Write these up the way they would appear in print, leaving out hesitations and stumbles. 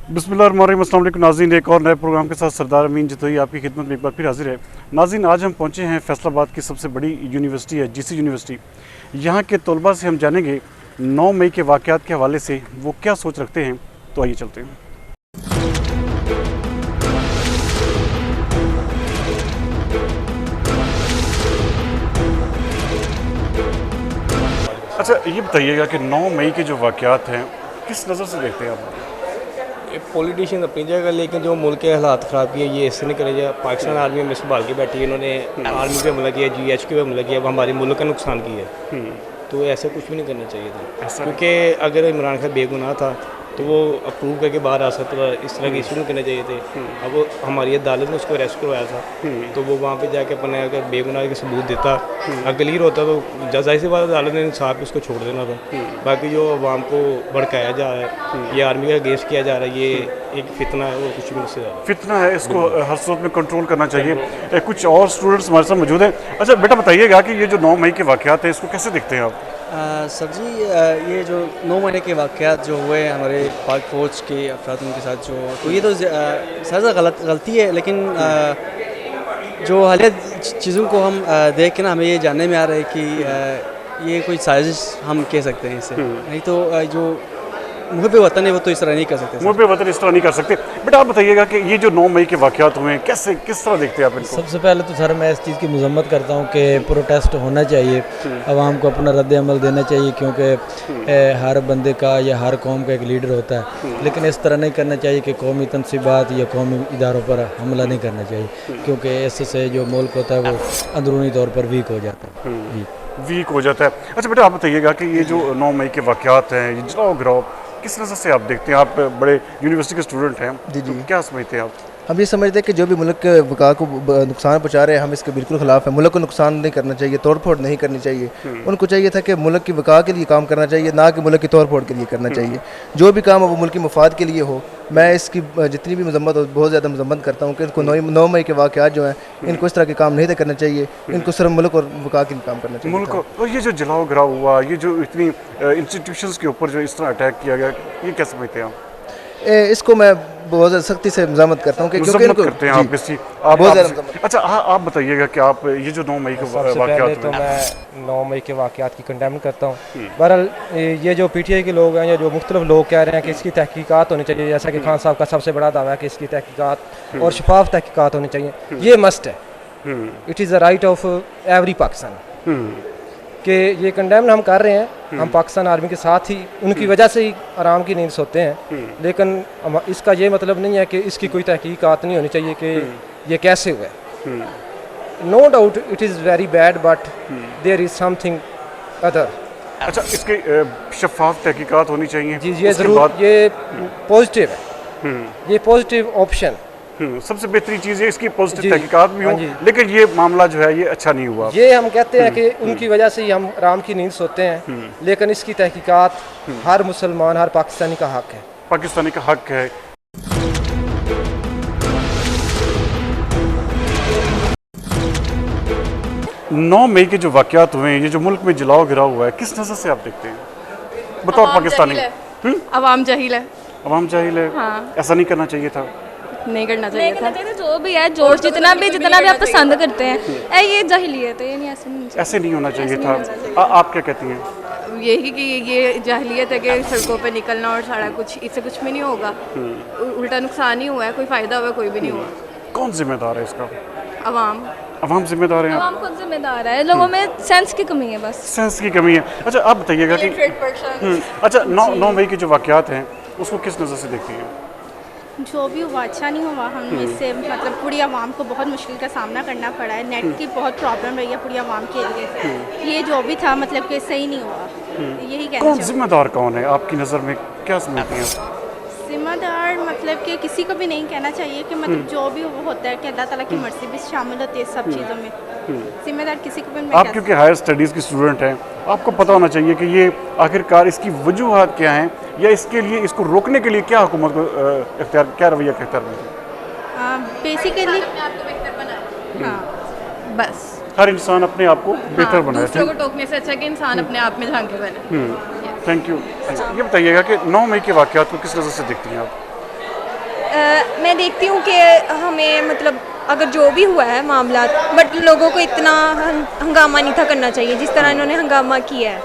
बिस्मिल्लाहिर्रहमानिर्रहीम, अस्सलाम वालेकुम नाज़रीन। एक और नए प्रोग्राम के साथ सरदार अमीन जतोई आपकी खिदमत में एक बार फिर हाजिर है। नाज़रीन, आज हम पहुंचे हैं फैसलाबाद की सबसे बड़ी यूनिवर्सिटी है जीसी यूनिवर्सिटी। यहाँ के तलबा से हम जानेंगे 9 मई के वाक़यात के हवाले से वो क्या सोच रखते हैं। तो आइए चलते हैं। अच्छा, ये बताइएगा कि 9 मई के जो वाक़यात हैं किस नज़र से देखते हैं आप? पॉलिटिशियन अपनी जगह, लेकिन जो मुल्क के हालात ख़राब किए ये इससे नहीं करे जाए। पाकिस्तान आर्मी में संभाल के बैठी है, इन्होंने आर्मी पे हमला किया, GHQ पे हमला किया, अब हमारे मुल्क का नुकसान किया है। तो ऐसा कुछ भी नहीं करना चाहिए था, क्योंकि अगर इमरान खान बेगुनाह था तो वो अप्रूव करके बाहर आ सकता था। इस तरह के इशू नहीं करने चाहिए थे। अब हमारी अदालत ने उसको अरेस्ट करवाया था, तो वो वहाँ पे जाके अपने अगर बेगुनाह के सबूत देता, अगर क्लियर होता तो जाहिर सी बात अदालत ने इंसाफ उसको छोड़ देना था। बाकी जो अवाम को भड़काया जा रहा है, ये आर्मी का अगेंस्ट किया जा रहा है, ये एक फितना है और कुछ भी नहीं। फितना है, इसको हर सूरत में कंट्रोल करना चाहिए। कुछ और स्टूडेंट्स हमारे साथ मौजूद हैं। अच्छा बेटा, बताइएगा कि ये जो 9 मई के वाक़यात हैं इसको कैसे देखते हैं आप? सर जी, ये जो 9 महीने के वाक़यात जो हुए हमारे पाक फ़ौज के अफराद उनके साथ तो ये तो सर गलती है, लेकिन जो हालिया चीज़ों को हम देख के ना हमें ये जानने में आ रहा है कि ये कोई साजिश हम कह सकते हैं इसे। नहीं तो जो मुहब्बे वतन है वो तो इस तरह नहीं कर सकते। मुहब्बे वतन इस तरह नहीं कर सकते। बेटा आप बताइएगा कि ये जो 9 मई के वाक़यात हुए हैं कैसे किस तरह देखते हैं आप इनको? सबसे पहले तो सर मैं इस चीज़ की मजम्मत करता हूँ कि प्रोटेस्ट होना चाहिए, आवाम को अपना रद्द अमल देना चाहिए, क्योंकि हर बंदे का या हर कौम का एक लीडर होता है। लेकिन इस तरह नहीं करना चाहिए कि कौमी तनसीबात या कौमी इदारों पर हमला नहीं करना चाहिए, क्योंकि इससे जो मुल्क होता है वो अंदरूनी तौर पर वीक हो जाता है। वीक हो जाता है। अच्छा बेटा, आप बताइएगा कि ये जो 9 मई के वाक़यात हैं, ये जलाओ गिराओ किस नज़र से आप देखते हैं? आप बड़े यूनिवर्सिटी के स्टूडेंट हैं, जी। तो क्या समझते हैं आप? हम ये समझते हैं कि जो भी मुल्क के वक़ार को नुकसान पहुँचा रहे हैं, हम इसके बिल्कुल ख़िलाफ़ हैं। मुल्क को नुकसान नहीं करना चाहिए, तोड़ फोड़ नहीं करनी चाहिए। उनको चाहिए था कि मुल्क की वक़ार के लिए काम करना चाहिए, ना कि मुल्क की तोड़ फोड़ के लिए करना चाहिए। जो भी काम हो वो मुल्क की मफाद के लिए हो। मैं इसकी जितनी भी मजम्मत हो बहुत ज़्यादा मजम्मत करता हूँ कि इनको 9 मई के वाक़यात जो हैं इनको इस तरह के काम नहीं करना चाहिए। इनको सिर्फ मुल्क और वक़ार के लिए काम करना चाहिए। मुल्क और ये जो जलाओ गिराओ हुआ, ये जो इतनी इंस्टीट्यूशंस के ऊपर जो इस तरह अटैक किया गया, ये क्या समझते हैं आप? इसको मैं बहुत ज़्यादा सख्ती से मज़म्मत करता हूँ, क्योंकि इनको करते हैं आप इसी बहुत ज़्यादा। अच्छा आप बताइएगा कि आप ये जो 9 मई के वाक़यात तो मैं 9 मई के वाक़यात की कंडेम करता हूँ। बहरहाल ये जो PTI के लोग हैं या जो मुख्तलिफ लोग कह रहे हैं कि इसकी तहकीकात होनी चाहिए, जैसा कि खान साहब का सबसे बड़ा दावा है कि इसकी तहकीकात और शफाफ तहकीकात होनी चाहिए, ये मस्ट है। It is the right of every Pakistani कि ये कंडेम हम कर रहे हैं। हम पाकिस्तान आर्मी के साथ ही उनकी वजह से ही आराम की नींद सोते हैं, लेकिन इसका ये मतलब नहीं है कि इसकी कोई तहकीकात नहीं होनी चाहिए कि ये कैसे हुआ। No doubt it is very bad, but there is something other. अच्छा, इसके शफाफ तहकीकात होनी चाहिए। जी, ये ज़रूर, ये पॉजिटिव है, ये पॉजिटिव ऑप्शन। सबसे बेहतरीन चीज़ है इसकी पॉजिटिव तहकीकात भी हो, लेकिन ये मामला जो है ये अच्छा नहीं हुआ। ये हम कहते हैं कि उनकी वजह से ही हम आराम की नींद सोते हैं, लेकिन इसकी तहकीकात हर मुसलमान, हर पाकिस्तानी का हक है। पाकिस्तानी का हक है। 9 मई के जो वाक़यात हुए हैं, ये जो मुल्क में जलाओ गिराओ हुआ है, किस नज़र से आप देखते हैं बतौर पाकिस्तानी? अवाम जाहिल है। अवाम जाहिल है। हाँ। ऐसा नहीं करना चाहिए था। नहीं करना चाहिए था। जो भी है, जोश जितना भी आप पसंद करते हैं, ये जाहिलियत है, नहीं ऐसे नहीं होना चाहिए था। आप क्या कहती हैं? यही कि ये जाहिलियत है कि सड़कों पे निकलना और सारा कुछ, इससे कुछ भी नहीं होगा, उल्टा नुकसान ही हुआ है, कोई फ़ायदा हुआ कोई भी नहीं हुआ। कौन जिम्मेदार है इसका? अवाम जिम्मेदार है। अवाम खुद जिम्मेदार है, लोगों में सेंस की कमी है, बस सेंस की कमी है। अच्छा आप बताइएगा कि अच्छा 9 मई के जो वाक़यात हैं उसको किस नज़र से देखती हैं? जो भी हुआ अच्छा नहीं हुआ। हम इससे मतलब पूरी आवाम को बहुत मुश्किल का सामना करना पड़ा है। नेट की बहुत प्रॉब्लम रही है पूरी आवाम के लिए। ये जो भी था मतलब कि सही नहीं हुआ, यही कहना कौन जिम्मेदार कौन है आपकी नज़र में, क्या समझती हैं? जिम्मेदार मतलब कि किसी को भी नहीं कहना चाहिए कि मतलब जो भी वो होता है कि अल्लाह ताला की मर्ज़ी भी शामिल होती है सब चीज़ों में। जिम्मेदार किसी को भी नहीं। आप क्योंकि हायर स्टडीज़ की स्टूडेंट हैं, आपको पता होना चाहिए कि ये आखिरकार इसकी वजूहात क्या हैं, या इसके लिए इसको रोकने के लिए क्या हुकूमत को क्या रवैया इख्तियार करना? बेसिकली हाँ, बस हर इंसान अपने आप को बेहतर बनाए। दूसरों को टोकने से अच्छा कि इंसान अपने आप में झांके बने। Thank you. ये बताइएगा कि 9 मई के वाक़यात को किस नज़र से देखती हैं आप? मैं देखती हूँ कि हमें मतलब अगर जो भी हुआ है मामला, बट लोगों को इतना हंगामा नहीं था करना चाहिए जिस तरह इन्होंने हंगामा किया है।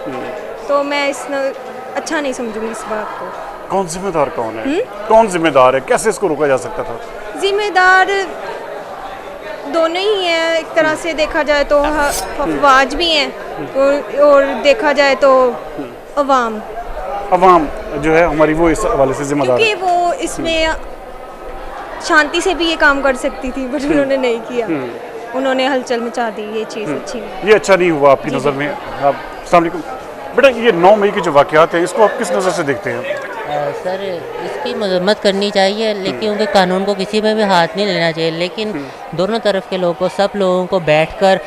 तो मैं अच्छा नहीं समझूंगी इस बात को। कौन जिम्मेदार कौन है? कौन जिम्मेदार है? कैसे इसको रोका जा सकता था? जिम्मेदार दोनों ही हैं, एक तरह से देखा जाए तो अफवाज भी हैं और देखा जाए तो अवाम जो है हमारी वो इस हवाले से जिम्मेदार है। क्योंकि वो इसमें शांति से भी ये काम कर सकती थी, बट उन्होंने नहीं किया। उन्होंने हलचल मचा दी। ये चीज़ अच्छी नहीं। ये अच्छा नहीं हुआ आपकी नज़र में? आप अस्सलाम वालेकुम बेटा, ये 9 मई के जो वाक़यात हैं इसको आप किस नज़र से देखते हैं? सर इसकी मजम्मत करनी चाहिए, लेकिन उनके कानून को किसी में भी हाथ नहीं लेना चाहिए। लेकिन दोनों तरफ के लोगों को, सब लोगों को बैठकर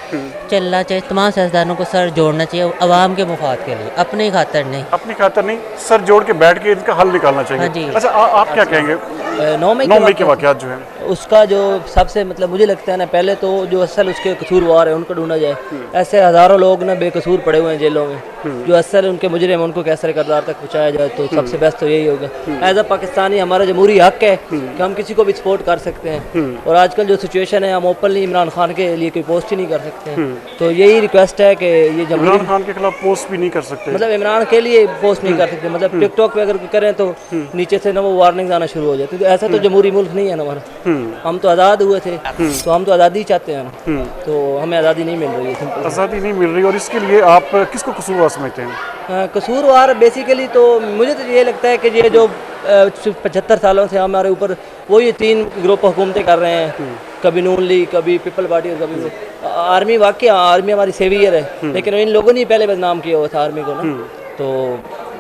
चलना चाहिए। तमाम सियासतदानों को सर जोड़ना चाहिए आवाम के मुफाद के लिए, अपनी खातर नहीं। अपनी खातर नहीं, सर जोड़ के बैठ के इनका हल निकालना चाहिए। हाँ जी। अच्छा आप क्या कहेंगे 9 मई के वाक़यात जो हैं? उसका जो सबसे मतलब मुझे लगता है ना, पहले तो जो असल उसके कसूरवार है उनको ढूंढा जाए। ऐसे हज़ारों लोग ना बेकसूर पड़े हुए हैं जेलों में, जो असल उनके मुजरिम हैं उनको कैसे किरदार तक पहुँचाया जाए, तो सबसे बेस्ट तो यही होगा। एज अ पाकिस्तानी हमारा जमहूरी हक है कि हम किसी को भी सपोर्ट कर सकते हैं, और आजकल जो सिचुएशन है हम ओपनली इमरान खान के लिए कोई पोस्ट ही नहीं कर सकते हैं। तो यही रिक्वेस्ट है कि ये इमरान खान के खिलाफ पोस्ट भी नहीं कर सकते, मतलब इमरान के लिए पोस्ट नहीं कर सकते। मतलब टिकटॉक पे अगर करें तो नीचे से ना वो वार्निंग आना शुरू हो जाती है। तो ऐसा तो जमहूरी मुल्क नहीं है ना हमारा। हम तो आज़ाद हुए थे, तो हम तो आज़ादी चाहते हैं ना, तो हमें आज़ादी नहीं मिल रही है। सिंपल आज़ादी नहीं मिल रही, और इसके लिए आप किसको कसूरवार समझते हैं? कसूरवार बेसिकली तो मुझे तो ये लगता है कि ये जो 75 सालों से हमारे ऊपर वो ये 3 ग्रुप हुकूमतें कर रहे हैं, कभी नून लीग, कभी पीपल पार्टी और कभी आर्मी। वाकई आर्मी हमारी सेवियर है, लेकिन इन लोगों ने पहले बदनाम किया हुआ था आर्मी को ना। तो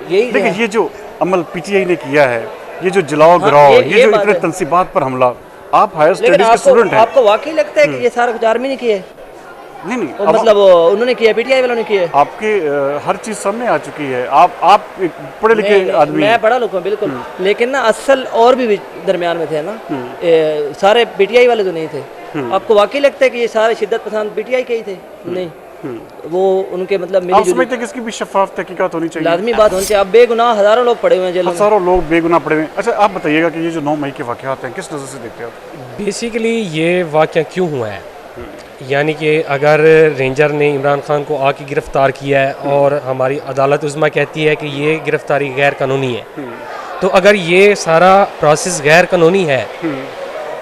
यही देखिए, ये जो अमल पीटीआई ने किया है, ये जो जलाओ गिराओ, ये जो इतने तनसीबात पर हमला, आप हायर स्टडीज के स्टूडेंट हैं, आपको वाकई लगता है कि ये सारा कुछ आर्मी ने किया है? नहीं, मतलब उन्होंने किया, पीटीआई वालों ने किया। आपके हर चीज़ सामने आ चुकी है। आप एक पढ़े लिखे आदमी, मैं पढ़ा लिखा हूं बिल्कुल, लेकिन ना असल और भी दरमियान में थे ना, सारे पीटीआई वाले तो नहीं थे। आपको वाकई लगता है कि ये सारे शिद्दत पसंद पीटीआई के ही थे? नहीं, वो उनके मतलब आप समझते हैं कि इसकी भी शफाफ तहकीकात होनी चाहिए? लाजमी बात होनी चाहिए। अब बेगुनाह हज़ारों लोग पड़े हुए हैं जेलों में, हज़ारों लोग बेगुनाह पड़े हुए हैं। अच्छा आप बताइएगा कि ये जो 9 मई के वाक़यात हैं किस नज़र से देखते हैं आप? बेसिकली ये वाक़या क्यों हुआ है, यानी कि अगर रेंजर ने इमरान खान को आके गिरफ़्तार किया है और हमारी अदालत उज़्मा कहती है कि ये गिरफ़्तारी गैर कानूनी है, तो अगर ये सारा प्रोसेस गैर कानूनी है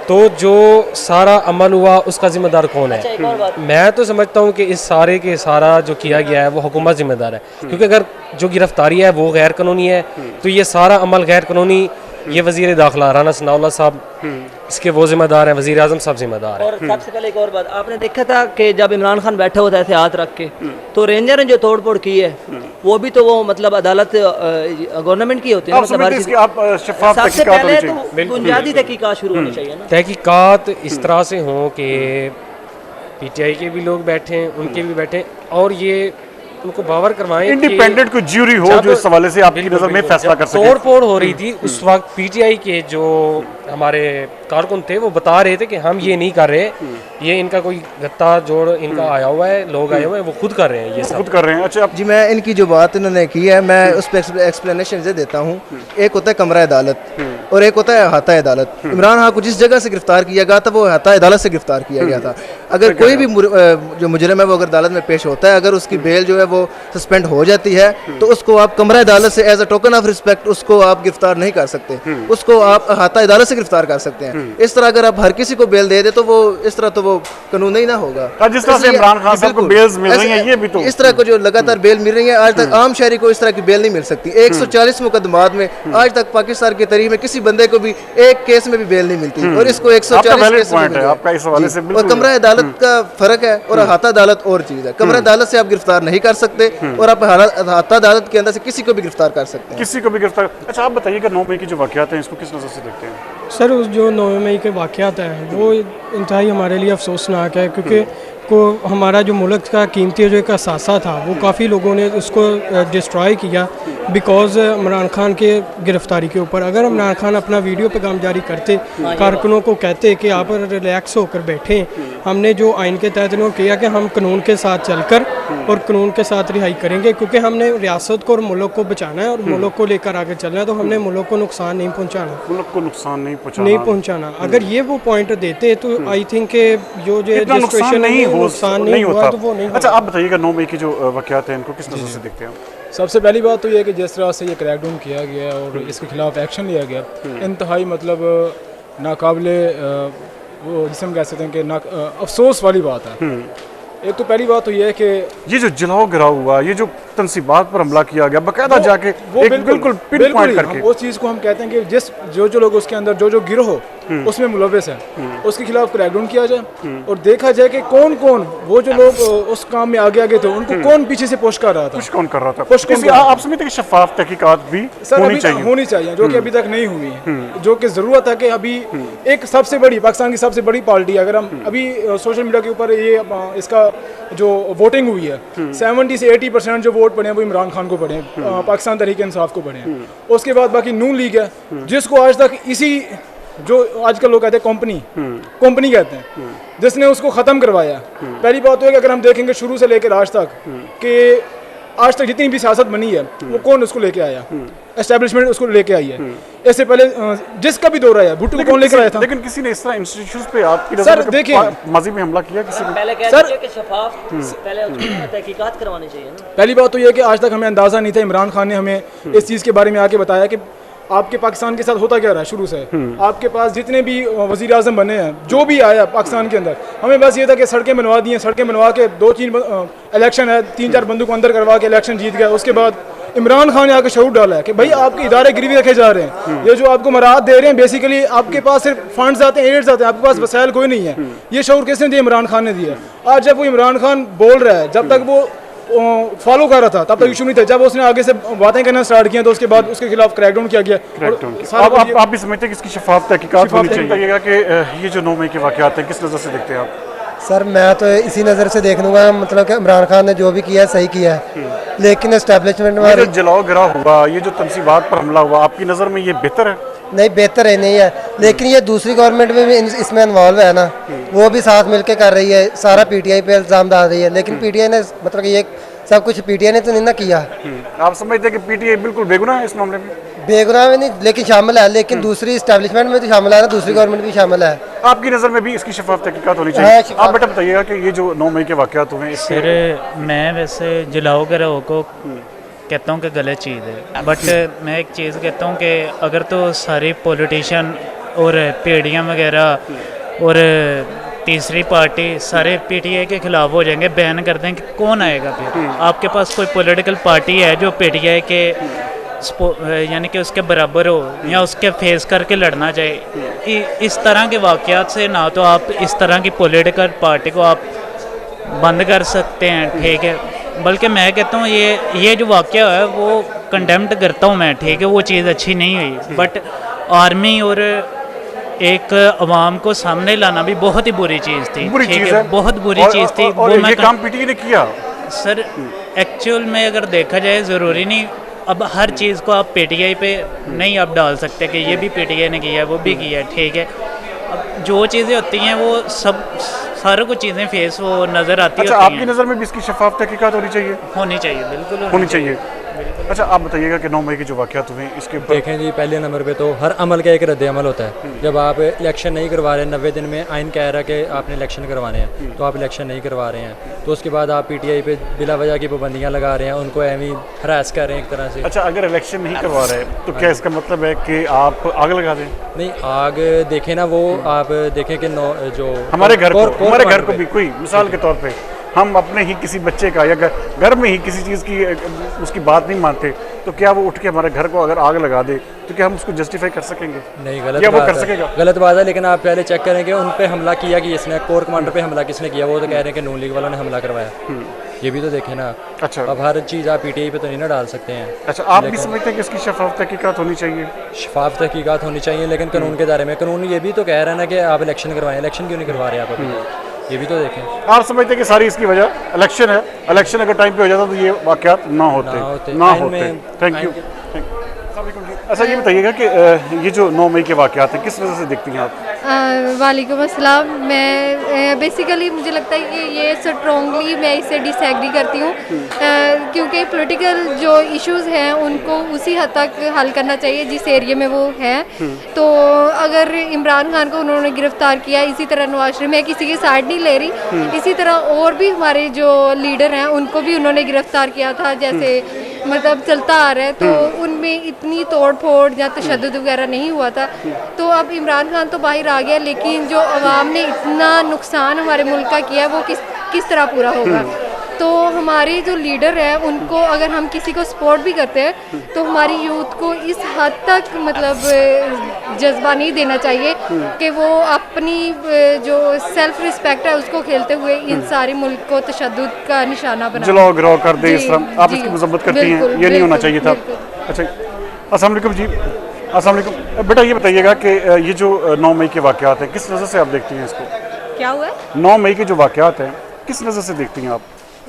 तो जो सारा अमल हुआ उसका ज़िम्मेदार कौन है? मैं तो समझता हूँ कि इस सारे के सारा जो किया गया है वो हुकूमत ज़िम्मेदार है, क्योंकि अगर जो गिरफ़्तारी है वो गैर कानूनी है तो ये सारा अमल गैर कानूनी। ये वज़ीर दाखिला राना सनाउल्लाह साहब इसके वो जिम्मेदार हैं, वज़ीर आज़म साहब जिम्मेदार हैं। और सबसे पहले एक और बात, आपने देखा था कि जब इमरान खान बैठा हुआ था ऐसे हाथ रख के, तो रेंजर ने जो तोड़ फोड़ की है वो भी तो वो मतलब अदालत गवर्नमेंट की होती है, मतलब सबसे पहले तो बुनियादी तहकीकात शुरू होनी चाहिए ना। तहकीकात इस तरह से हों कि पीटीआई के भी लोग बैठे, उनके भी बैठे, और ये उनको बावर करवाएं, इंडिपेंडेंट कोई ज्यूरी हो जो इस हवाले से आपकी नज़र में फैसला कर सके। तोड़ फोड़ हो रही थी उस वक्त, पीटीआई के जो हमारे कारकुन थे वो बता रहे थे कि हम ये नहीं कर रहे, ये इनका कोई गत्ता जोड़ इनका आया हुआ है, लोग आए हुए हैं, वो खुद कर रहे हैं, ये सब खुद कर रहे हैं। अच्छा जी, मैं इनकी जो बात इन्होंने की है मैं उस पर एक्सप्लेनेशन से देता हूँ। एक होता है कमरा अदालत और एक होता है अहाता अदालत। इमरान खान को जिस जगह से गिरफ्तार किया गया था वो अहाता अदालत से गिरफ्तार किया गया था। अगर कोई भी जो मुजरिम है वो अगर अदालत में पेश होता है, अगर उसकी बेल जो है वो सस्पेंड हो जाती है, तो उसको आप कमरा अदालत से as a token of respect उसको आप गिरफ्तार नहीं कर सकते, उसको आप अहाता अदालत से गिरफ्तार कर सकते हैं। इस तरह अगर आप हर किसी को बेल दे दे तो वो इस तरह तो वो कानून ही ना होगा। जिस तरह से इमरान खान साहब को बेल्स मिल रही हैं, ये भी तो इस तरह को जो लगातार बेल मिल रही है, आज तक आम शहरी को इस तरह की बेल नहीं मिल सकती। 140 मुकदमात में आज तक पाकिस्तान की तारीख में किसी बंदे को भी एक केस में भी बेल नहीं मिलती, और इसको 140 केस में। और कमरा अदालत का फर्क है और अहाता अदालत और चीज़ है। कमरा अदालत से आप गिरफ्तार नहीं कर सकते और आप अहाता अदालत के अंदर से किसी को भी गिरफ्तार कर सकते हैं, किसी को भी गिरफ्तार। अच्छा आप बताइएगा 9 मई की जो वाक़यात हैं इसको किस नज़र से देखते हैं? सर उस जो 9 मई के वाक़यात हैं वो इंतहाई हमारे लिए अफसोसनाक है, क्योंकि को हमारा जो मुल्क का कीमती जो एक असासा था वो काफ़ी लोगों ने उसको डिस्ट्रॉय किया बिकॉज़ इमरान खान के गिरफ़्तारी के ऊपर। अगर इमरान खान अपना वीडियो पैगाम जारी करते, कारकुनों को कहते कि आप रिलैक्स होकर बैठें, हमने जो आइन के तहत इन्होंने किया कि हम कानून के साथ चलकर और कानून के साथ रिहाई करेंगे, क्योंकि हमने रियासत को और मुल्क को बचाना है और मुल्क को लेकर आगे चलना है, तो हमने मुल्क को नुकसान नहीं पहुँचाना, मुल्क को नुकसान नहीं पहुँचाना। अगर ये वो पॉइंट देते तो आई थिंक जो नुकसान नहीं होता तो वो नहीं। अच्छा, आप बताइएगा 9 मई की जो वाक़यात हैं इनको किस नज़र से देखते हैं? सबसे पहली बात तो ये है कि जिस तरह से ये क्रैकडाउन किया गया और इसके खिलाफ एक्शन लिया गया, इंतहाई मतलब नाकाबिले वो जिसे हम कह सकते हैं कि अफसोस वाली बात है। एक तो पहली बात तो ये है कि ये जो जलाओ गिराव हुआ, ये जो तंसीबात पर हमला किया गया बाकायदा जाके वो एक बिल्कुल पिन पॉइंट करके उस चीज़ को हम कहते हैं कि जो लोग उसके अंदर जो गिरोह उसमें मुलव्वस है उसके खिलाफ क्रैकडाउन किया जाए और देखा जाए कि कौन कौन वो जो लोग उस काम में आगे थे उनको कौन पीछे से पुश कर रहा था, आप समझते हैं कि शफाफ तहकीकात भी होनी चाहिए जो कि अभी तक नहीं हुई, जो कि ज़रूरत है कि अभी एक सबसे बड़ी पाकिस्तान की सबसे बड़ी पार्टी, अगर हम अभी सोशल मीडिया के ऊपर ये इसका जो वोटिंग हुई है 70 से 80% जो वोट पड़े हैं वो इमरान खान को पड़े हैं, पाकिस्तान तहरीक इंसाफ को पड़े हैं। उसके बाद बाकी नून लीग है जिसको आज तक इसी जो आजकल लोग कहते हैं कंपनी कहते हैं, जिसने उसको ख़त्म करवाया। पहली बात तो है कि अगर हम देखेंगे शुरू से लेकर आज तक कि आज तक जितनी भी सियासत बनी है वो कौन उसको लेके आया, एस्टेब्लिशमेंट उसको लेके आई है। इससे पहले जिसका भी दौर आया भुट्टो को कौन लेकर आया था? लेकिन किसी ने इस तरह इंस्टीट्यूशंस पे आपकी सर देखिए माजी में हमला किया किसी ने? पहले सर कि शफाफ पहले तहकीकात करवानी चाहिए ना। पहली बात तो ये है कि आज तक हमें अंदाज़ा नहीं था, इमरान खान ने हमें इस चीज़ के बारे में आके बताया कि आपके पाकिस्तान के साथ होता क्या रहा है शुरू से। आपके पास जितने भी वज़ीर आज़म बने हैं, जो भी आया पाकिस्तान के अंदर, हमें बस ये था कि सड़कें बनवा दी हैं, सड़कें बनवा के 2-3 इलेक्शन है, 3-4 बंदों को अंदर करवा के इलेक्शन जीत गया। उसके बाद इमरान खान ने आके शऊर डाला है कि भाई आपके इदारे गिरवी रखे जा रहे हैं, ये जो आपको मराहत दे रहे हैं बेसिकली आपके पास सिर्फ फंड्स आते हैं, एड्स आते हैं, आपके पास वसाइल कोई नहीं है। ये शऊर किसने दिया? इमरान खान ने दिया। आज जब वो इमरान खान बोल रहा है, जब तक वो फॉलो कर रहा था तब तक इशू नहीं था, जब उसने आगे से बातें करना स्टार्ट किया तो उसके बाद उसके खिलाफ क्रैकडाउन किया गया। आप भी समझते हैं कि इसकी शफाफ तहकीकात होनी चाहिए कि ये जो 9 मई के वाक़यात हैं किस नज़र से देखते हैं आप? सर मैं तो इसी नज़र से देख लूँगा, मतलब कि इमरान खान ने जो भी किया है सही किया है, लेकिन एस्टेब्लिशमेंट में जो जलाओ गिराव हुआ, ये जो तंसीबात पर हमला हुआ, आपकी नज़र में ये बेहतर है? नहीं, बेहतर है नहीं है, लेकिन ये दूसरी गवर्नमेंट में भी इसमें इन्वॉल्व है ना, वो भी साथ मिलकर कर रही है, सारा पीटीआई पे इल्ज़ाम डाल रही है, लेकिन पीटीआई ने मतलब कि ये सब कुछ पीटीआई ने तो नहीं ना किया। आप समझते हैं कि पीटीआई बिल्कुल बेगुनाह है इस मामले में? बेगुनाह में नहीं, लेकिन शामिल है, लेकिन दूसरी इस्टेब्लिशमेंट में तो शामिल है ना, दूसरी गवर्नमेंट भी शामिल है। आपकी नज़र में भी इसकी शफाफ तहकीकात होनी चाहिए? आप बेटा बताइएगा कि ये जो 9 मई के वाक़यात हुए हैं सर, मैं वैसे जलाओ गिराओ को कहता हूँ कि गलत चीज़ है, बट मैं एक चीज़ कहता हूँ कि अगर तो सारे पॉलिटिशियन और पीढ़ियाँ वगैरह और तीसरी पार्टी सारे पीटीआई के खिलाफ हो जाएंगे, बैन कर दें, कि कौन आएगा फिर? आपके पास कोई पॉलिटिकल पार्टी है जो पीटीआई के यानी कि उसके बराबर हो या उसके फेस करके लड़ना चाहिए? इस तरह के वाक़यात से ना तो आप इस तरह की पॉलिटिकल पार्टी को आप बंद कर सकते हैं, ठीक है, बल्कि मैं कहता हूँ ये जो वाक़या है वो कंडेम्ड करता हूँ मैं, ठीक है, वो चीज़ अच्छी नहीं हुई, बट आर्मी और एक अवाम को सामने लाना भी बहुत ही बुरी चीज़ थी, ठीक है, बहुत बुरी चीज़ थी। वो ये काम पीटीआई ने किया सर। एक्चुअल में अगर देखा जाए ज़रूरी नहीं, अब हर चीज़ को आप पीटीआई पे नहीं आप डाल सकते कि ये भी पीटीआई ने किया है, वो भी किया है, ठीक है। अब जो चीज़ें होती हैं वो सब सारे कुछ चीज़ें फेस वो नज़र आती हैं। आपकी नज़र में भी इसकी शफाफ तहकीकात होनी चाहिए? होनी चाहिए, बिल्कुल होनी चाहिए। अच्छा, आप बताइएगा कि 9 मई के जो वाक़यात हुए इसके ऊपर देखें जी, पहले नंबर पे तो हर अमल का एक रद्द अमल होता है। जब आप इलेक्शन नहीं करवा रहे, 90 दिन में आइन कह रहा है कि आपने इलेक्शन करवाने हैं, तो आप इलेक्शन नहीं करवा रहे हैं, तो उसके बाद आप पीटीआई पे बिला वजह की पाबंदियाँ लगा रहे हैं, उनको एवं हरास कर रहे हैं एक तरह से। अच्छा, अगर इलेक्शन नहीं करवा रहे तो क्या इसका मतलब है कि आप आग लगा दें? नहीं, आग देखें ना, वो आप देखें कि जो हमारे घर को भी कोई मिसाल के तौर पे हम अपने ही किसी बच्चे का या घर में ही किसी चीज़ की उसकी बात नहीं मानते, तो क्या वो उठ के हमारे घर को अगर आग लगा दे तो क्या हम उसको जस्टिफाई कर सकेंगे? नहीं, गलत या बात वो कर है, सकेगा? गलत बात है। लेकिन आप पहले चेक करेंगे उन पे हमला किया कि इसने कोर कमांडर पे हमला किसने किया, वो तो कह रहे हैं कि नून लीग वालों ने हमला करवाया, ये भी तो देखें ना। अच्छा, अब हर चीज़ आप पीटीआई पे तो नहीं ना डाल सकते हैं। अच्छा, आप भी समझते हैं कि इसकी शफाफ तहकीकात होनी चाहिए? शफाफ तहकीकात होनी चाहिए, लेकिन कानून के दायरे में। कानून ये भी तो कह रहा है ना कि आप इलेक्शन करवाएं, इलेक्शन क्यों नहीं करवा रहे आप अभी? ये भी तो देखें। आप समझते हैं कि सारी इसकी वजह इलेक्शन है, इलेक्शन अगर टाइम पे हो जाता तो ये वाक़यात ना होते। Thank you. अच्छा ये बताइएगा कि ये जो 9 मई के वाक़यात हैं किस वजह से देखती हैं आप? वालेकुम अस्सलाम। मैं बेसिकली मुझे लगता है कि ये स्ट्रॉन्गली मैं इसे डिसएग्री करती हूँ, क्योंकि पॉलिटिकल जो इश्यूज़ हैं उनको उसी हद तक हल करना चाहिए जिस एरिया में वो हैं। तो अगर इमरान खान को उन्होंने गिरफ़्तार किया, इसी तरह नवाज शरीफ, मैं किसी की साइड नहीं ले रही, इसी तरह और भी हमारे जो लीडर हैं उनको भी उन्होंने गिरफ़्तार किया था, जैसे मतलब चलता आ रहा है। तो उनमें इतनी तोड़ फोड़ या तशद्दुद वगैरह नहीं हुआ था। तो अब इमरान खान तो बाहर आ गया, लेकिन जो अवाम ने इतना नुकसान हमारे मुल्क का किया है वो किस तरह पूरा होगा। तो हमारे जो लीडर हैं उनको अगर हम किसी को सपोर्ट भी करते हैं तो हमारी यूथ को इस हद तक मतलब जज्बा नहीं देना चाहिए कि वो अपनी जो सेल्फ रिस्पेक्ट है उसको खेलते हुए इन सारे मुल्क को तशद्दुद का निशाना बनाए, जलाओ गिराओ कर दे इस तरह। आप इसकी मजम्मत करती हैं, ये नहीं होना चाहिए था। अच्छा, अस्सलाम वालेकुम जी। अस्सलाम वालेकुम। बेटा ये बताइएगा कि ये जो 9 मई के वाक़यात हैं किस नज़र से आप देखती हैं इसको? क्या हुआ है? 9 मई के जो वाक़यात हैं किस नज़र से देखती हैं आप?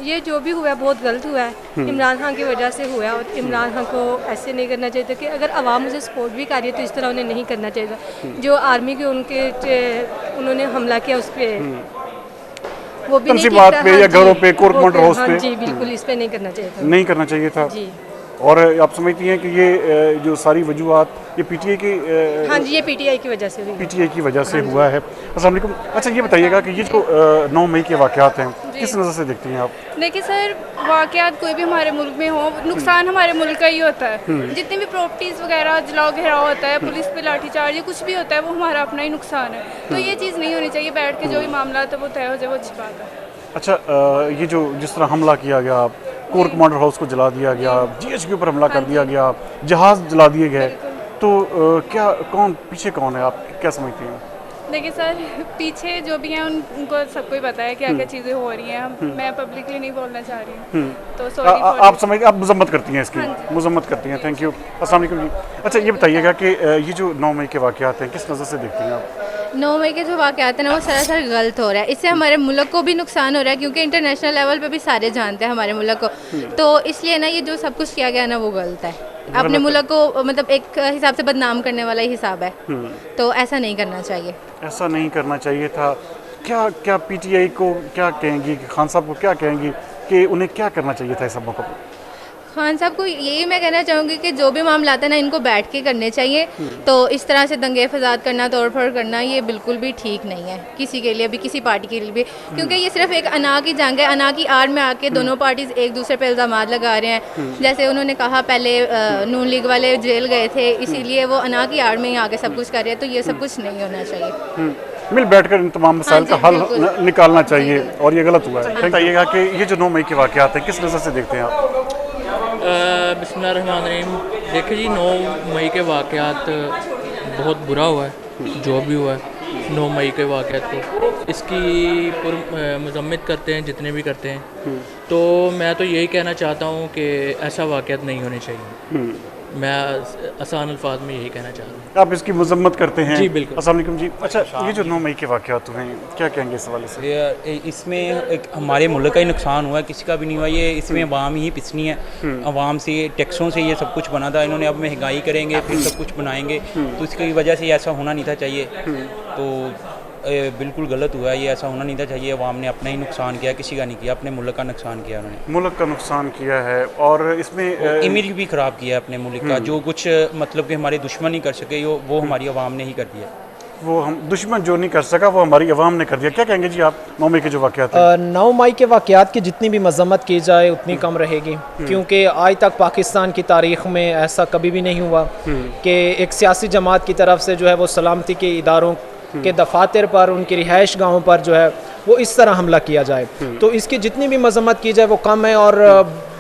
ये जो भी हुआ है बहुत गलत हुआ है, इमरान खान की वजह से हुआ है। और इमरान खान को ऐसे नहीं करना चाहिए था कि अगर आवाम उसे सपोर्ट भी कर रही है तो इस तरह उन्हें नहीं करना चाहिए था। जो आर्मी के उन्होंने हमला किया उस पर वो भी नहीं बात पे या घरों पे, कोर्ट मॉडल हाउस पे, जी बिल्कुल इस पे नहीं करना चाहिए था। नहीं करना चाहिए था जी। और आप समझती हैं कि ये जो सारी वजूहात ये पीटीआई की? हाँ जी, ये पीटीआई की वजह से हुई, पीटीआई की वजह से हुआ है। अस्सलाम वालेकुम। अच्छा ये बताइएगा कि ये जो 9 मई के वाक़यात हैं किस नज़र से देखती हैं आप? देखिए सर, वाक़यात कोई भी हमारे मुल्क में हो, नुकसान हमारे मुल्क का ही होता है। जितनी भी प्रॉपर्टीज़ वगैरह जलाओ घेराव होता है, पुलिस पे लाठीचार्ज या कुछ भी होता है, वो हमारा अपना ही नुकसान है। तो ये चीज़ नहीं होनी चाहिए। बैठ के जो भी मामला है वो तय हो जाए, वो अच्छी बात है। अच्छा ये जो जिस तरह हमला किया गया, कोर कमांडर हाउस को जला दिया गया, जीएच के ऊपर हमला कर दिया गया, जहाज़ जला दिए गए, तो क्या पीछे कौन है, आप क्या समझते हैं? देखिए सर, पीछे जो भी हैं उनको सबको ही पता है क्या क्या चीज़ें हो रही हैं। मैं पब्लिकली नहीं बोलना चाह रही हूँ, तो सॉरी। आप समझ, आप मजम्मत करती हैं इसकी? मजम्मत करती हैं, थैंक यू। अस्सलाम वालेकुम जी। अच्छा ये बताइएगा कि ये जो 9 मई के वाक़यात हैं किस नज़र से देखती हैं आप? 9 मई के जो वाक़यात हैं ना वो सरासर गलत हो रहा है। इससे हमारे मुल्क को भी नुकसान हो रहा है, क्योंकि इंटरनेशनल लेवल पे भी सारे जानते हैं हमारे मुल्क को। तो इसलिए ना ये जो सब कुछ किया गया ना वो गलत है। अपने मुल्क को मतलब एक हिसाब से बदनाम करने वाला ही हिसाब है। तो ऐसा नहीं करना चाहिए, ऐसा नहीं करना चाहिए था। क्या पीटीआई को क्या कहेंगी, खान साहब को क्या कहेंगी कि उन्हें क्या करना चाहिए था इस मौके पर? खान साहब को यही मैं कहना चाहूँगी कि जो भी मामला है ना इनको बैठ के करने चाहिए। तो इस तरह से दंगे फसाद करना, तोड़ फोड़ करना, ये बिल्कुल भी ठीक नहीं है किसी के लिए भी, किसी पार्टी के लिए भी, क्योंकि ये सिर्फ एक अना की जंग है। अना की आड़ में आके दोनों पार्टीज एक दूसरे पर इल्ज़ाम लगा रहे हैं। जैसे उन्होंने कहा पहले नून लीग वाले जेल गए थे, इसीलिए वो अना की आड़ में ही आके सब कुछ कर रहे हैं। तो ये सब कुछ नहीं होना चाहिए। मिल बैठकर इन तमाम मसाइल का हल निकालना चाहिए, और ये गलत हुआ है। बताइएगा कि ये जो 9 मई के वाक़यात हैं किस नज़र से देखते हैं आप? बिस्मिल्लाहिर्रहमानिर्रहीम। देखिए जी, 9 मई के वाक़यात बहुत बुरा हुआ है जो भी हुआ है 9 मई के वाक़यात को। इसकी मजम्मत करते हैं जितने भी करते हैं। तो मैं तो यही कहना चाहता हूँ कि ऐसा वाक़यात नहीं होने चाहिए। मैं आसान अल्फाज में यही कहना चाह रहा हूँ। आप इसकी मजम्मत करते हैं? जी बिल्कुल। अस्सलाम वालेकुम जी। अच्छा ये जो 9 मई के वाक़यात हुए हैं क्या कहेंगे इस हवाले से? इसमें एक हमारे मुल्क का ही नुकसान हुआ है, किसी का भी नहीं हुआ। ये इसमें अवाम ही पिसनी है, अवाम से, टैक्सों से ये सब कुछ बना था। इन्होंने अब महंगाई करेंगे फिर सब कुछ बनाएंगे, तो इसकी वजह से ऐसा होना नहीं था चाहिए। तो बिल्कुल गलत हुआ है, ये ऐसा होना नहीं था चाहिए। अवाम ने अपना ही नुकसान किया, किसी का नहीं किया, अपने मुल्क का नुकसान किया उन्होंने। मुल्क का नुकसान किया है, और इसमें इमेज भी ख़राब किया है अपने मुल्क का। जो कुछ मतलब कि हमारे दुश्मन नहीं कर सके वो हमारी अवाम ने ही कर दिया। वो हम दुश्मन जो नहीं कर सका वो हमारी अवाम ने कर दिया। क्या कहेंगे जी आप 9 मई के जो वाक़यात? 9 मई के वाक़यात की जितनी भी मजम्मत की जाए उतनी कम रहेगी, क्योंकि आज तक पाकिस्तान की तारीख़ में ऐसा कभी भी नहीं हुआ कि एक सियासी जमात की तरफ से जो है वो सलामती के इदारों के दफातर पर, उनकी रिहाइश गाहों पर जो है वो इस तरह हमला किया जाए। तो इसकी जितनी भी मजम्मत की जाए वो कम है। और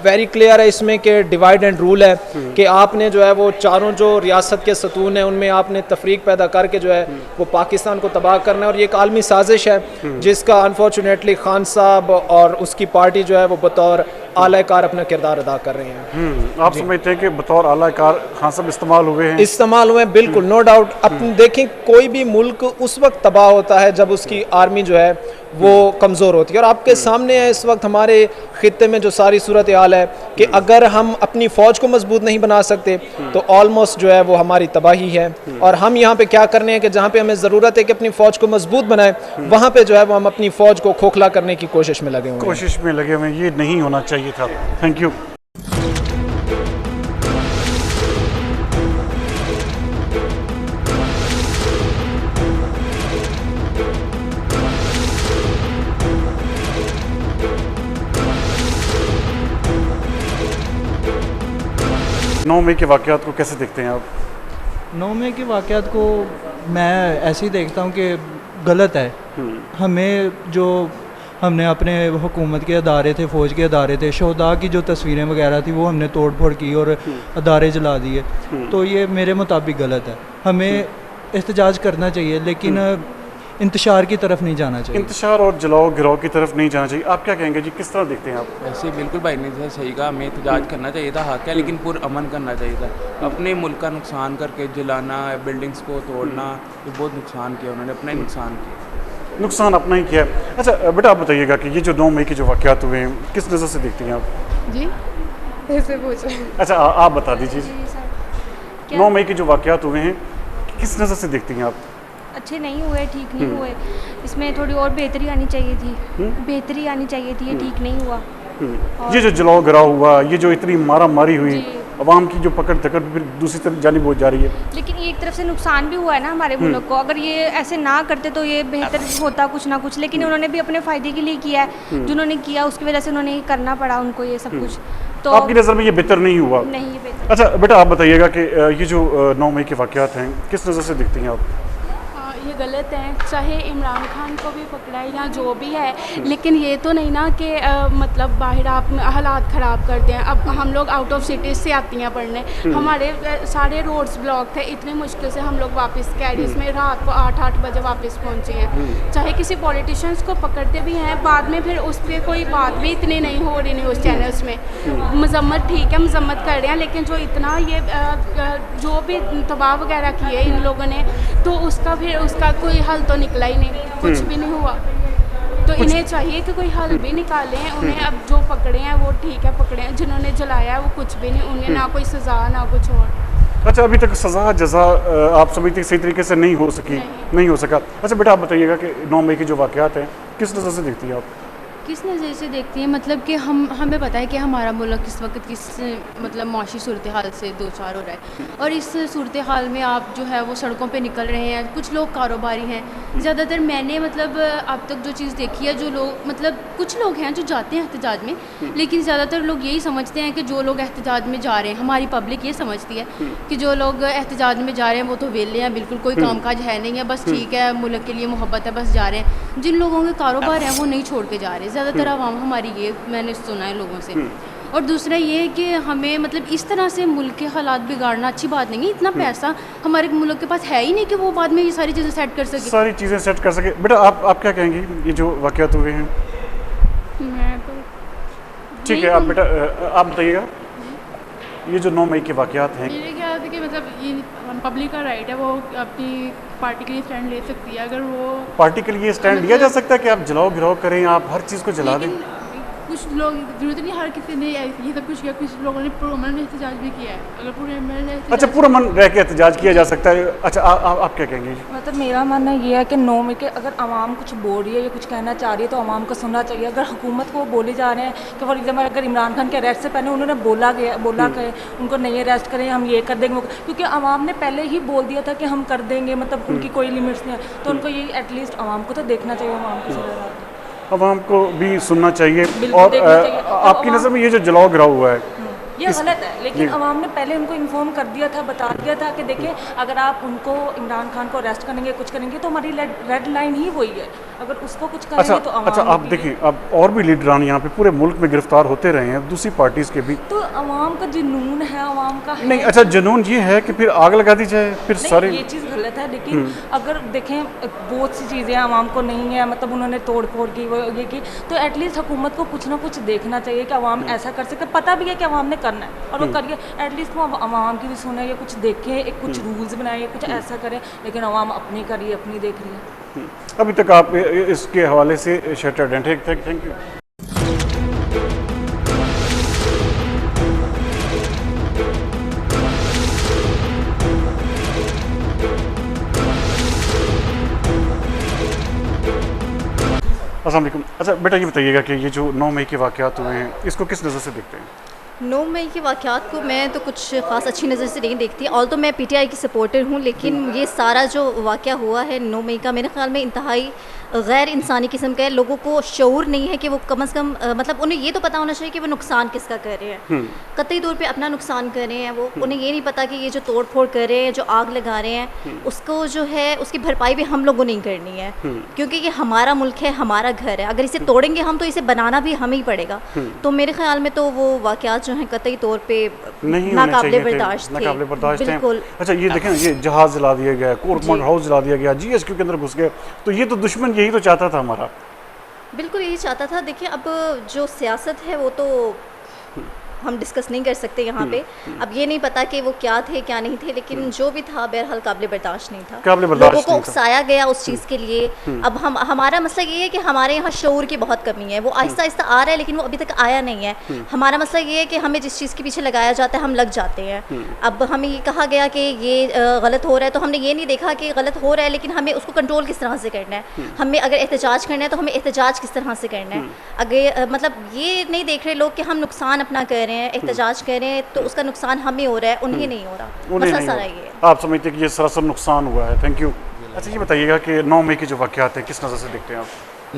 वेरी क्लियर है इसमें कि डिवाइड एंड रूल है कि आपने जो है वो चारों जो रियासत के सतून हैं उनमें आपने तफरीक पैदा करके जो है वो पाकिस्तान को तबाह करना है। और ये एक आलमी साजिश है जिसका अनफॉर्चुनेटली खान साहब और उसकी पार्टी जो है वो बतौर आलाकार अपना किरदार अदा कर रहे हैं। आप समझते हैं कि बतौर आलाकार हाँ सब इस्तेमाल हुए हैं? इस्तेमाल हुए हैं, बिल्कुल, नो डाउट। अपने देखें, कोई भी मुल्क उस वक्त तबाह होता है जब उसकी आर्मी जो है वो कमज़ोर होती है, और आपके सामने है इस वक्त हमारे ख़ित्ते में जो सारी सूरत हाल है कि अगर हम अपनी फ़ौज को मजबूत नहीं बना सकते तो ऑलमोस्ट जो है वो हमारी तबाही है। और हम यहाँ पे क्या कर रहे हैं कि जहाँ पे हमें ज़रूरत है कि अपनी फ़ौज को मजबूत बनाए, वहाँ पे जो है वो हम अपनी फ़ौज को खोखला करने की कोशिश में लगे हुए हैं। कोशिश में लगे हुए हैं, ये नहीं होना चाहिए था। Thank you. नौ मई के वाक़यात को कैसे देखते हैं आप? 9 मई के वाक़यात को मैं ऐसे ही देखता हूँ कि गलत है। हमें जो हमने अपने हुकूमत के अदारे थे, फ़ौज के अदारे थे, शोहदा की जो तस्वीरें वगैरह थी वो हमने तोड़ फोड़ की और अदारे जला दिए, तो ये मेरे मुताबिक गलत है। हमें एहतजाज करना चाहिए लेकिन इंतशार की तरफ नहीं जाना चाहिए। इंतशार और जलाओ गिराओ की तरफ नहीं जाना चाहिए। आप क्या कहेंगे जी, किस तरह देखते हैं आप? ऐसे बिल्कुल भाई ने सही कहा, हमें एहतजाज करना चाहिए था, हक है, लेकिन पुरअमन करना चाहिए था। अपने मुल्क का नुकसान करके जलाना, बिल्डिंग्स को तोड़ना, ये बहुत नुकसान किया उन्होंने, अपना ही नुकसान किया। नुकसान अपना ही किया। अच्छा बेटा, आप बताइएगा कि ये जो 9 मई के जो वाक़यात हुए हैं किस नज़र से देखती हैं आप? जी ऐसे पूछो। अच्छा आप बता दीजिए, 9 मई के जो वाक़यात हुए हैं किस नज़र से देखती हैं आप? अच्छे नहीं हुए, ठीक नहीं हुए, इसमें थोड़ी और बेहतरी आनी चाहिए थी, बेहतरी आनी चाहिए थी, ये ठीक नहीं हुआ। ये जो जलाओ गिराओ हुआ, ये जो इतनी मारा मारी हुई, अवाम की जो पकड़ धकड़ फिर दूसरी तरफ जानिब हो जा रही है, लेकिन एक तरफ से नुकसान भी हुआ है ना हमारे मुल्क को। अगर ये ऐसे ना करते तो ये बेहतर होता कुछ ना कुछ, लेकिन उन्होंने भी अपने फ़ायदे के लिए किया है, जिन्होंने किया उसकी वजह से उन्होंने करना पड़ा उनको ये सब कुछ। तो आपकी नज़र में ये बेहतर नहीं हुआ? नहीं बेहतर। अच्छा बेटा, आप बताइएगा कि ये जो 9 मई के वाक़यात हैं किस नज़र से देखती हैं आप? ये गलत है, चाहे इमरान खान को भी पकड़ा है या जो भी है, लेकिन ये तो नहीं ना कि मतलब बाहर आप हालात ख़राब कर दें। अब हम लोग आउट ऑफ सिटीज़ से आती हैं पढ़ने, हमारे सारे रोड्स ब्लॉक थे, इतनी मुश्किल से हम लोग वापस कैरिस में रात को 8-8 बजे वापस पहुँचे हैं। चाहे किसी पॉलिटिशियंस को पकड़ते भी हैं, बाद में फिर उस पर कोई बात भी इतनी नहीं हो रही न्यूज़ चैनल्स में। मजम्मत ठीक है, मजम्मत कर रहे हैं, लेकिन जो इतना ये जो भी तबाह वगैरह किए इन लोगों ने, तो उसका कोई हल तो निकला ही नहीं, कुछ भी नहीं हुआ। तो इन्हें चाहिए कि कोई हल भी निकालें उन्हें। अब जो पकड़े हैं वो ठीक है पकड़े हैं, जिन्होंने जलाया है वो कुछ भी नहीं, उन्हें ना कोई सज़ा ना कुछ और। अच्छा, अभी तक सज़ा जज़ा आप समझते सही तरीके से नहीं हो सकी, नहीं हो सका। अच्छा बेटा, आप बताइएगा कि 9 मई के जो वाक़यात हैं किस नज़र से देखती हैं आप? किस नज़र से देखती हैं, मतलब कि हमें पता है कि हमारा मुल्क इस वक्त किस मतलब माशी सूरत हाल से दो चार हो रहा है, और इस सूरत हाल में आप जो है वो सड़कों पे निकल रहे हैं। कुछ लोग कारोबारी हैं, ज़्यादातर मैंने मतलब अब तक जो चीज़ देखी है, जो लोग मतलब कुछ लोग हैं जो जाते हैं एहतजाज में, लेकिन ज़्यादातर लोग यही समझते हैं कि जो लोग एहतजाज में जा रहे हैं, हमारी पब्लिक ये समझती है कि जो लोग एहतजाज में जा रहे हैं वो तो वेले हैं, बिल्कुल कोई काम काज है नहीं है, बस ठीक है मुल्क के लिए मोहब्बत है, बस जा रहे हैं। जिन लोगों के कारोबार हैं वो नहीं छोड़ के जा रहे, ज़्यादातर आवाम हमारी, ये मैंने सुना है लोगों से। और दूसरा ये है कि हमें मतलब इस तरह से मुल्क के हालात बिगाड़ना अच्छी बात नहीं है। इतना पैसा हमारे मुल्क के पास है ही नहीं कि वो बाद में ये सारी चीज़ें सेट कर सके, सारी चीज़ें सेट कर सके। बेटा आप क्या कहेंगी ये जो वाक़यात हुए हैं? मैं तो ठीक है, आप बेटा आप बताइएगा ये जो 9 मई के वाक़यात हैं। मेरे ख्याल से कि मतलब ये पब्लिक का राइट है, वो अपनी पार्टी के लिए स्टैंड ले सकती है। अगर वो पार्टी के लिए स्टैंड लिया जा सकता है कि आप जलाओ गिराओ करें, आप हर चीज़ को जला दें। कुछ लोग जरूरत नहीं हर किसी ने ये सब कुछ किया, कुछ लोगों ने पुरअमन एहतजाज भी किया है। अगर पुरअमन अच्छा पुरअमन रह के एहतजाज किया जा सकता है। अच्छा आप क्या कहेंगे? मतलब मेरा मानना ये है कि 9 मई के अगर आवाम कुछ बोल रही है या कुछ कहना चाह रही है तो आवाम को सुनना चाहिए। अगर हुकूमत को बोले जा रहे हैं कि फॉर एग्जाम्पल अगर इमरान खान के अरेस्ट से पहले उन्होंने बोला कि उनको नहीं अरेस्ट करें, हम ये कर देंगे, क्योंकि आवाम ने पहले ही बोल दिया था कि हम कर देंगे, मतलब उनकी कोई लिमिट्स नहीं है। तो उनको ये एटलीस्ट आवाम को तो देखना चाहिए, आवाम को आवाम को भी सुनना चाहिए। और आपकी नज़र में ये जो जलाओ गिराओ हुआ है ये गलत है, लेकिन अवाम ने पहले उनको इन्फॉर्म कर दिया था, बता दिया था कि देखिए अगर आप उनको इमरान खान को अरेस्ट करेंगे, कुछ करेंगे तो हमारी रेड लाइन ही वही है, अगर उसको कुछ करेंगे तो अवाम अच्छा, आप देखिए अब और भी लीडरान यहाँ पे पूरे मुल्क में गिरफ्तार होते रहे हैं दूसरी पार्टीज के भी, तो अवाम का जुनून है, अवाम का है। नहीं, अच्छा जुनून ये है कि फिर आग लगा दी जाए, फिर सारे ये चीज़ गलत है, लेकिन अगर देखें बहुत सी चीज़ें अवाम को नहीं है, मतलब उन्होंने तोड़ फोड़ की, वो ये की, तो एटलीस्ट हुकूमत को कुछ ना कुछ देखना चाहिए कि अवाम ऐसा कर सके, पता भी है कि अवाम ने करना है और वो करिए, एटलीस्ट वो अवाम की भी सुने, या कुछ देखे, एक कुछ रूल्स बनाए, कुछ ऐसा करे, लेकिन अवाम अपनी करिए, अपनी देख रही है। अभी तक आप इसके हवाले से शटर थैंक यू। अस्सलाम वालेकुम। अच्छा बेटा ये बताइएगा कि ये जो 9 मई के वाक़यात हुए हैं इसको किस नज़र से देखते हैं? 9 मई के वाक़यात को मैं तो कुछ ख़ास अच्छी नज़र से नहीं देखती, ऑल तो मैं पीटीआई की सपोर्टर हूँ, लेकिन ये सारा जो वाक़या हुआ है 9 मई का मेरे ख़्याल में इंतहाई गैर इंसानी किस्म का है। लोगों को शऊर नहीं है कि वो कम से कम मतलब उन्हें ये तो पता होना चाहिए कि वो नुकसान किसका कर रहे हैं, कतई तौर पे अपना नुकसान कर रहे हैं वो, उन्हें ये नहीं पता कि ये जो तोड़ फोड़ कर रहे हैं, जो आग लगा रहे हैं, उसको जो है उसकी भरपाई भी हम लोगों नहीं करनी है, क्योंकि ये हमारा मुल्क है, हमारा घर है, अगर इसे तोड़ेंगे हम तो इसे बनाना भी हमें ही पड़ेगा। तो मेरे ख्याल में तो वो वाक़यात जो हैं कतई तौर पे नाकाबिले बर्दाश्त थे, बिल्कुल। अच्छा ये देखें, ये जहाज़ जला दिया गया, कोर्ट कमांडर हाउस जला दिया गया, GHQ के अंदर घुस गए, तो ये तो दुश्मन यही तो चाहता था हमारा। बिल्कुल यही चाहता था। देखिए अब जो सियासत है वो तो हम डिस्कस नहीं कर सकते यहाँ पे, अब ये नहीं पता कि वो क्या थे क्या नहीं थे, लेकिन जो भी था बहरहाल काबिल बर्दाश्त नहीं था, लोगों को उकसाया गया उस चीज़ के लिए। अब हमारा मसला ये है कि हमारे यहाँ शऊर की बहुत कमी है, वो आहिस्ता आहिस्ता आ रहा है लेकिन वो अभी तक आया नहीं है। हमारा मसला ये है कि हमें जिस चीज़ के पीछे लगाया जाता है हम लग जाते हैं। अब हमें ये कहा गया कि ये गलत हो रहा है, तो हमने ये नहीं देखा कि गलत हो रहा है, लेकिन हमें उसको कंट्रोल किस तरह से करना है, हमें अगर एहतजाज करना है तो हमें एहतजाज किस तरह से करना है। अगर मतलब ये नहीं देख रहे लोग कि हम नुकसान अपना कर रहे हैं, एहतजाज कह रहे हैं तो उसका नुकसान हमें हो रहा है, उन्हें नहीं हो रहा, मसला सारा ये है। आप समझते हैं कि ये सरासर नुकसान हुआ है। Thank you. अच्छा ये बताइएगा कि 9 मई के जो वाक़यात हैं किस नज़र से देखते हैं आप?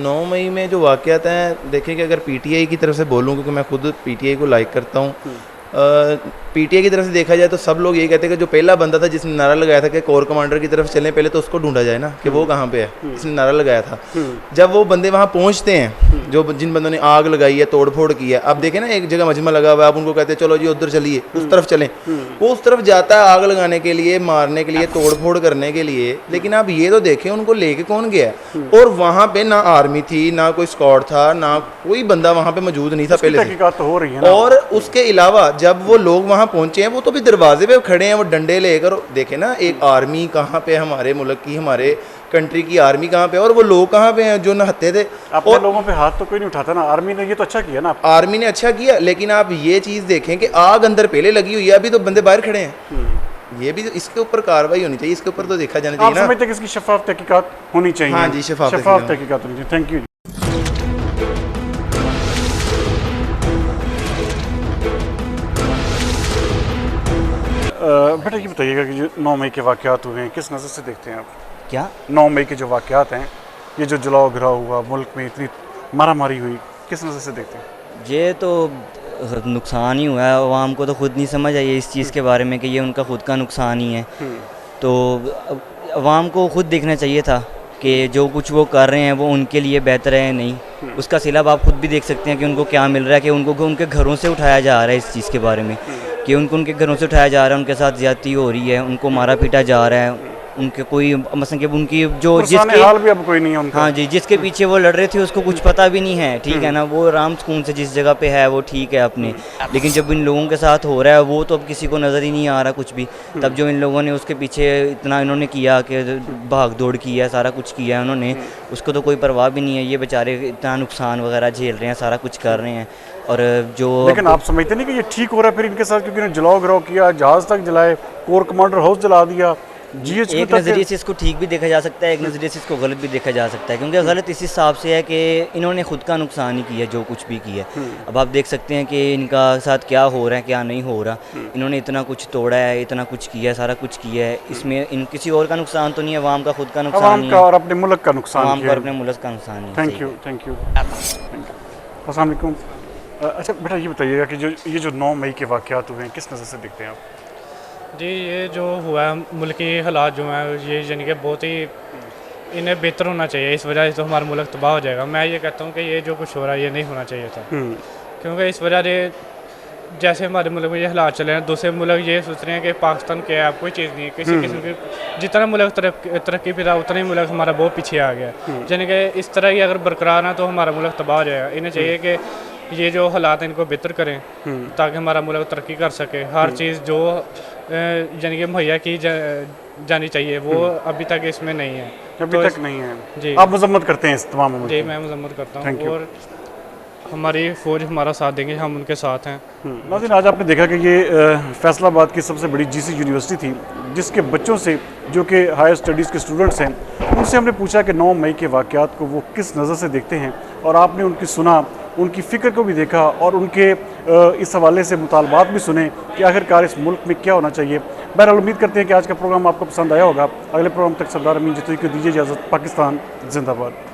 9 मई में जो वाक़यात हैं, देखिए कि अगर पीटीआई की तरफ से बोलूँ, क्योंकि मैं खुद पीटीआई को लाइक करता हूँ, पीटीआई की तरफ से देखा जाए तो सब लोग ये कहते हैं कि जो पहला बंदा था जिसने नारा लगाया था कि कोर कमांडर की तरफ चलें, पहले तो उसको ढूंढा जाए ना कि वो कहाँ पे है, जिसने नारा लगाया था। जब वो बंदे वहाँ पहुँचते हैं, जो जिन बंदों ने आग लगाई है, तोड़ फोड़ की है, अब देखें ना एक जगह मजमा लगा हुआ है, आप उनको कहते हैं चलो जी उधर चलिए, उस तरफ चलें, वो उस तरफ जाता है आग लगाने के लिए, मारने के लिए, तोड़ फोड़ करने के लिए। लेकिन आप ये तो देखें उनको लेके कौन गया, और वहाँ पे ना आर्मी थी, ना कोई स्क्वाड था, ना कोई बंदा वहाँ पे मौजूद नहीं था पहले तो हो रही है। और उसके अलावा जब वो लोग वहाँ पहुंचे हैं, वो तो भी दरवाजे पे खड़े हैं, वो डंडे लेकर, देखे ना एक आर्मी कहाँ पे, हमारे मुल्क की, हमारे कंट्री की आर्मी कहाँ पे, और वो लोग कहाँ पे हैं जो नहाते थे। और लोगों पे हाथ तो कोई नहीं उठाता ना, आर्मी ने ये तो अच्छा किया ना, आर्मी ने अच्छा किया, लेकिन आप ये चीज़ देखें कि आग अंदर पहले लगी हुई है, अभी तो बंदे बाहर खड़े हैं। ये भी तो इसके ऊपर कार्रवाई होनी चाहिए, इसके ऊपर तो देखा जाना चाहिए ना। आप समझते हैं कि इसकी शफाफ तहकीकात होनी चाहिए? हाँ जी, शफाफ तहकीकात होनी चाहिए। Thank you. बेटा ये बताइएगा कि जो 9 मई के वाक़यात हुए हैं किस नज़र से देखते हैं आप? क्या 9 मई के जो वाक़यात हैं, ये जो जलाओ घिराव हुआ, मुल्क में इतनी मारामारी हुई, किस नज़र से देखते हैं? ये तो नुकसान ही हुआ है, आवाम को तो खुद नहीं समझ आई है इस चीज़ के बारे में कि ये उनका खुद का नुकसान ही है। तो आवाम को खुद देखना चाहिए था कि जो कुछ वो कर रहे हैं वो उनके लिए बेहतर है नहीं। उसका सिलब आप खुद भी देख सकते हैं कि उनको क्या मिल रहा है, कि उनको उनके घरों से उठाया जा रहा है, इस चीज़ के बारे में कि उनको उनके घरों से उठाया जा रहा है, उनके साथ ज़्यादती हो रही है, उनको मारा पीटा जा रहा है, उनके कोई मसलन कि उनकी जो जिसके हाल भी अब कोई नहीं है उनका। हाँ जी, जिसके पीछे वो लड़ रहे थे उसको कुछ पता भी नहीं है, ठीक है ना, वो आराम सुकून से जिस जगह पे है वो ठीक है अपने, लेकिन जब इन लोगों के साथ हो रहा है वो तो अब किसी को नज़र ही नहीं आ रहा कुछ भी। तब जो इन लोगों ने उसके पीछे इतना इन्होंने किया कि भाग दौड़ की है, सारा कुछ किया है उन्होंने, उसको तो कोई परवाह भी नहीं है। ये बेचारे इतना नुकसान वगैरह झेल रहे हैं, सारा कुछ कर रहे हैं, और जो लेकिन आप समझते नहीं कि ये ठीक हो रहा है फिर इनके साथ, क्योंकि इन्होंने जलाओ घिराव किया, जहाज़ तक जलाए, कोर कमांडर हाउस जला दिया। एक नज़रिए से इसको ठीक भी देखा जा सकता है, एक नज़रिए से इसको गलत भी देखा जा सकता है, क्योंकि गलत इस हिसाब से है कि इन्होंने खुद का नुकसान ही किया जो कुछ भी किया। अब आप देख सकते हैं कि इनका साथ क्या हो रहा है क्या नहीं हो रहा, इन्होंने इतना कुछ तोड़ा है, इतना कुछ किया है, सारा कुछ किया है, इसमें इन किसी और का नुकसान तो नहीं है, अवाम का खुद का नुकसान है और अपने मुल्क का नुकसान, अवाम का और अपने मुल्क का नुकसान है। Thank you. अस्सलाम वालेकुम। अच्छा बेटा ये बताइएगा कि जो 9 मई के वाक़यात हुए हैं किस नज़र से देखते हैं आप? जी ये जो हुआ है मुल्की हालात जो हैं ये यानी कि बहुत ही इन्हें बेहतर होना चाहिए, इस वजह से तो हमारा मुल्क तबाह हो जाएगा। मैं ये कहता हूँ कि ये जो कुछ हो रहा है ये नहीं होना चाहिए था, क्योंकि इस वजह से जैसे हमारे मुल्क में ये हालात चले हैं, दूसरे मुल्क ये सोच रहे हैं कि पाकिस्तान क्या है, कोई चीज़ नहीं है, किसी किस्म की जितना मुल्क तरक्की पे था उतना ही मुल्क हमारा बहुत पीछे आ गया। यानी कि इस तरह ही अगर बरकरार है तो हमारा मुल्क तबाह हो जाएगा। इन्हें चाहिए कि ये जो हालात हैं इनको बेहतर करें ताकि हमारा मुल्क तरक्की कर सके। हर चीज़ जो यानी कि मुहैया की जानी चाहिए वो अभी तक इसमें नहीं है, अभी तक नहीं है जी। आप मजम्मत करते हैं इस तमाम अमल जी की? मैं मजम्मत करता Thank हूँ you. और हमारी फ़ौज हमारा साथ देंगे, हम उनके साथ हैं। नाज़रीन आज आपने देखा कि ये फैसलाबाद की सबसे बड़ी जीसी यूनिवर्सिटी थी, जिसके बच्चों से जो कि हायर स्टडीज़ के स्टूडेंट्स हैं उनसे हमने पूछा कि 9 मई के वाक़यात को वो किस नज़र से देखते हैं, और आपने उनकी सुना, उनकी फ़िक्र को भी देखा और उनके इस हवाले से मुतालबात भी सुने कि आखिरकार इस मुल्क में क्या होना चाहिए। बहरहाल उम्मीद करते हैं कि आज का प्रोग्राम आपको पसंद आया होगा। अगले प्रोग्राम तक सरदार अमीन जितोई को दीजिए इजाज़त। पाकिस्तान जिंदाबाद।